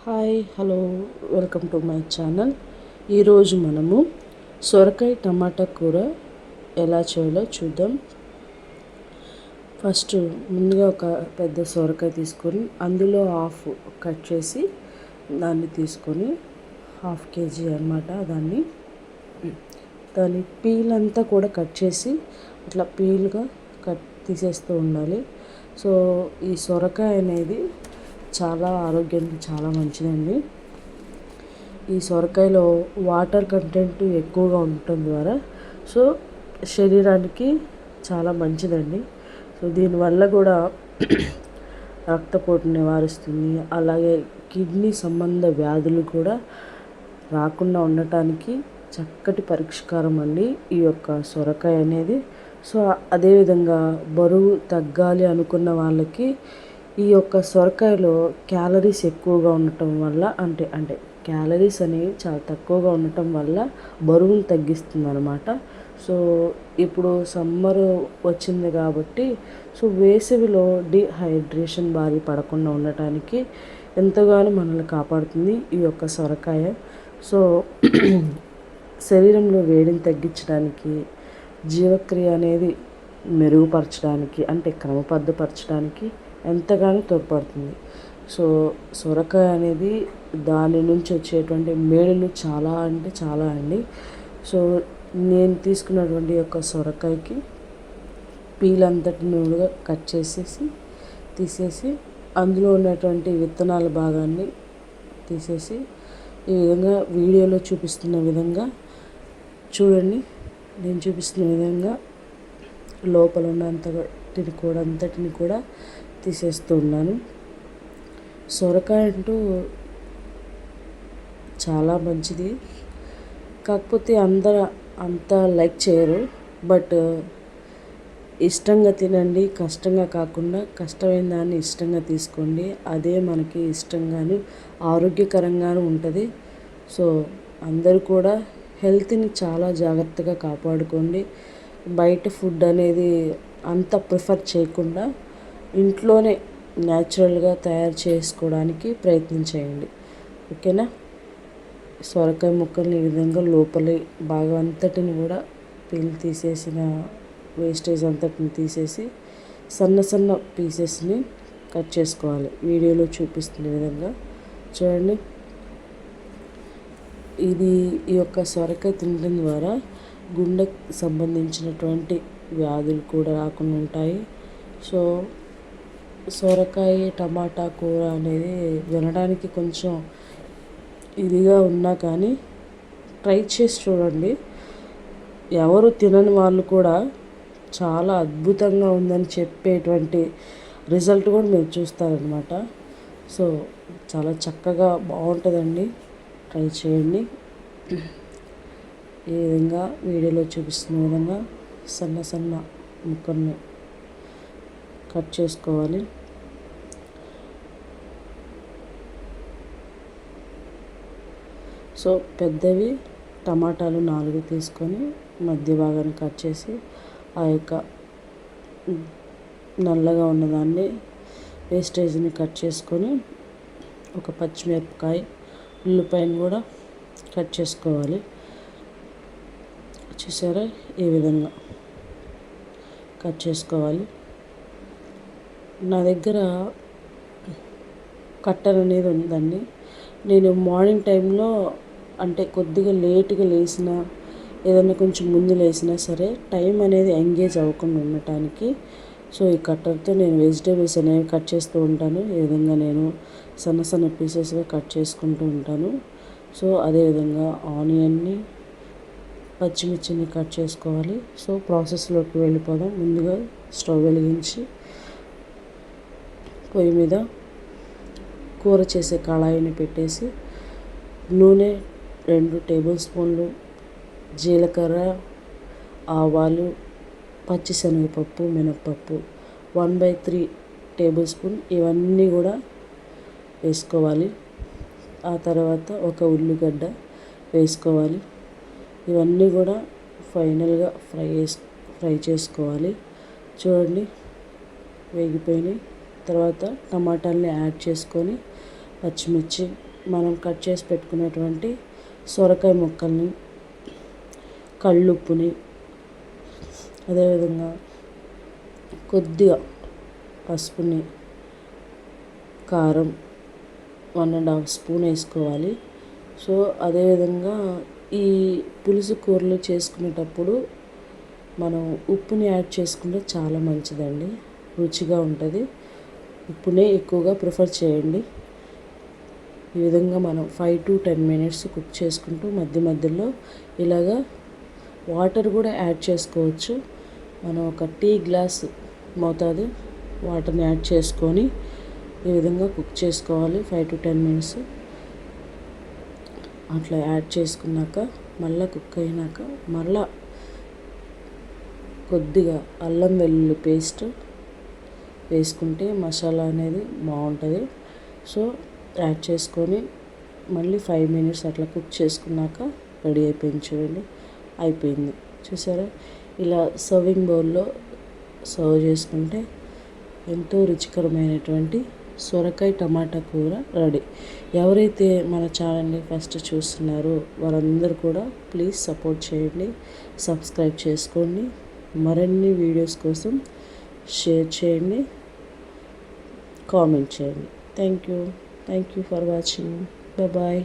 Hi hello welcome to my channel. ఈరోజు మనము సొరకాయ టమాటా కూర ఎలా చేయాలో చూద్దాం. ఫస్ట్ ముందుగా ఒక పెద్ద సొరకాయ తీసుకొని అందులో హాఫ్ కట్ చేసి దాన్ని తీసుకొని హాఫ్ కేజీ అన్నమాట. దాని పీల్ అంతా కూడా కట్ చేసి అట్లా పీల్గా తీసేస్తూ ఉండాలి. సో ఈ సొరకాయ అనేది చాలా ఆరోగ్యానికి చాలా మంచిదండి. ఈ సొరకాయలో వాటర్ కంటెంట్ ఎక్కువగా ఉండటం ద్వారా సో శరీరానికి చాలా మంచిదండి. సో దీనివల్ల కూడా రక్తపోటు నివారిస్తుంది. అలాగే కిడ్నీ సంబంధ వ్యాధులు కూడా రాకుండా ఉండటానికి చక్కటి పరిష్కారం అండి ఈ యొక్క సొరకాయ అనేది. సో అదేవిధంగా బరువు తగ్గాలి అనుకున్న వాళ్ళకి ఈ యొక్క సొరకాయలో క్యాలరీస్ ఎక్కువగా ఉండటం వల్ల అంటే క్యాలరీస్ అనేవి చాలా తక్కువగా ఉండటం వల్ల బరువును తగ్గిస్తుంది అనమాట. సో ఇప్పుడు సమ్మర్ వచ్చింది కాబట్టి సో వేసవిలో డిహైడ్రేషన్ బారి పడకుండా ఉండటానికి ఎంతగానో మనల్ని కాపాడుతుంది ఈ యొక్క సొరకాయ. సో శరీరంలో వేడిని తగ్గించడానికి, జీవక్రియ అనేది మెరుగుపరచడానికి అంటే క్రమబద్ధపరచడానికి ఎంతగానో తోడ్పడుతుంది. సో సొరకాయ అనేది దాని నుంచి వచ్చేటువంటి మేలులు చాలా అంటే చాలా అండి. సో నేను తీసుకున్నటువంటి యొక్క సొరకాయకి పీల్ అంతటిని కట్ తీసేసి అందులో ఉన్నటువంటి విత్తనాల భాగాన్ని తీసేసి ఈ విధంగా వీడియోలో చూపిస్తున్న విధంగా చూడండి. నేను చూపిస్తున్న విధంగా లోపల అంతటిని కూడా తీసేస్తూ ఉన్నాను. సొరకాయ అంటూ చాలా మంచిది, కాకపోతే అంతా లైక్ చేయరు. బట్ ఇష్టంగా తినండి, కష్టంగా కాకుండా కష్టమైన దాన్ని ఇష్టంగా తీసుకోండి. అదే మనకి ఇష్టంగాను ఆరోగ్యకరంగాను ఉంటుంది. సో అందరూ కూడా హెల్త్ని చాలా జాగ్రత్తగా కాపాడుకోండి. బయట ఫుడ్ అనేది అంత ప్రిఫర్ చేయకుండా ఇంట్లోనే న్యాచురల్గా తయారు చేసుకోవడానికి ప్రయత్నించేయండి. ఓకేనా? సొరకాయ ముక్కల్ని ఈ విధంగా లోపలి భాగం అంతటిని కూడా తీసేసిన వేస్టేజ్ అంతటిని తీసేసి సన్న పీసెస్ని కట్ చేసుకోవాలి. వీడియోలో చూపిస్తున్న విధంగా చూడండి. ఈ యొక్క సొరకాయ తినడం ద్వారా గుండెకి సంబంధించినటువంటి వ్యాధులు కూడా రాకుండా ఉంటాయి. సో సొరకాయ టమాటా కూర అనేది వినడానికి కొంచెం ఇదిగా ఉన్నా కానీ ట్రై చేసి చూడండి. ఎవరు తినని వాళ్ళు కూడా చాలా అద్భుతంగా ఉందని చెప్పేటువంటి రిజల్ట్ కూడా మీరు చూస్తారనమాట. సో చాలా చక్కగా బాగుంటుందండి. ట్రై చేయండి. ఈ విధంగా వీడియోలో చూపిస్తున్న విధంగా సన్న ముక్కల్ని కట్ చేసుకోవాలి. సో పెద్దవి టమాటాలు 4 తీసుకొని మధ్య భాగాన్ని కట్ చేసి ఆ యొక్క నల్లగా ఉన్నదాన్ని వేస్టేజ్ని కట్ చేసుకొని ఒక పచ్చిమిరపకాయ, ఉల్లిపాయను కూడా కట్ చేసుకోవాలి. చూసారా? ఈ విధంగా కట్ చేసుకోవాలి. నా దగ్గర కట్టర్ అనేది ఉందండి. నేను మార్నింగ్ టైంలో అంటే కొద్దిగా లేట్గా లేచినా ఏదైనా కొంచెం ముందు లేచినా సరే టైం అనేది ఎంగేజ్ అవ్వకుండా ఉండటానికి సో ఈ కట్టర్తో నేను వెజిటేబుల్స్ అనేవి కట్ చేస్తూ ఉంటాను. ఈ విధంగా నేను సన్న పీసెస్గా కట్ చేసుకుంటూ ఉంటాను. సో అదేవిధంగా ఆనియన్ని, పచ్చిమిర్చిని కట్ చేసుకోవాలి. సో ప్రాసెస్లోకి వెళ్ళిపోదాం. ముందుగా స్టవ్ వెలిగించి పొయ్యి మీద కూర చేసే కళాయిని పెట్టేసి నూనె 2 టేబుల్ స్పూన్లు, జీలకర్ర, ఆవాలు, పచ్చిశనగపప్పు, మినప్పప్పు 1/3 టేబుల్ స్పూన్ ఇవన్నీ కూడా వేసుకోవాలి. ఆ తర్వాత ఒక ఉల్లిగడ్డ వేసుకోవాలి. ఇవన్నీ కూడా ఫైనల్గా ఫ్రై చేసుకోవాలి. చూడండి వేగిపోయినాయి. తర్వాత టమాటాలని యాడ్ చేసుకొని పచ్చిమిర్చి మనం కట్ చేసి పెట్టుకున్నటువంటి సొరకాయ ముక్కల్ని, కళ్ళుప్పుని, అదేవిధంగా కొద్దిగా పసుపుని, కారం 1½ స్పూన్ వేసుకోవాలి. సో అదేవిధంగా ఈ పులుసు కూరలు చేసుకునేటప్పుడు మనం ఉప్పుని యాడ్ చేసుకుంటే చాలా మంచిదండి, రుచిగా ఉంటుంది. ఉప్పునే ఎక్కువగా ప్రిఫర్ చేయండి. ఈ విధంగా మనం 5 to 10 minutes కుక్ చేసుకుంటూ మధ్య మధ్యలో ఇలాగా వాటర్ కూడా యాడ్ చేసుకోవచ్చు. మనం ఒక టీ గ్లాస్ మోతాదు వాటర్ని యాడ్ చేసుకొని ఈ విధంగా కుక్ చేసుకోవాలి 5 to 10 minutes. అట్లా యాడ్ చేసుకున్నాక మళ్ళీ కుక్ అయినాక మళ్ళీ కొద్దిగా అల్లం వెల్లుల్లి పేస్ట్ వేసుకుంటే మసాలా అనేది బాగుంటుంది. సో యాడ్ చేసుకొని మళ్ళీ 5 minutes అట్లా కుక్ చేసుకున్నాక రెడీ అయిపోయింది. చూడండి, అయిపోయింది. చూసారా? ఇలా సర్వింగ్ బౌల్లో సర్వ్ చేసుకుంటే ఎంతో రుచికరమైనటువంటి సొరకాయ టమాటా కూర రెడీ. ఎవరైతే మన ఛానల్ని ఫస్ట్ చూస్తున్నారో వారందరూ కూడా ప్లీజ్ సపోర్ట్ చేయండి, సబ్స్క్రైబ్ చేసుకోండి. మరిన్ని వీడియోస్ కోసం షేర్ చేయండి, కామెంట్ చేయండి. Thank you for watching. Bye.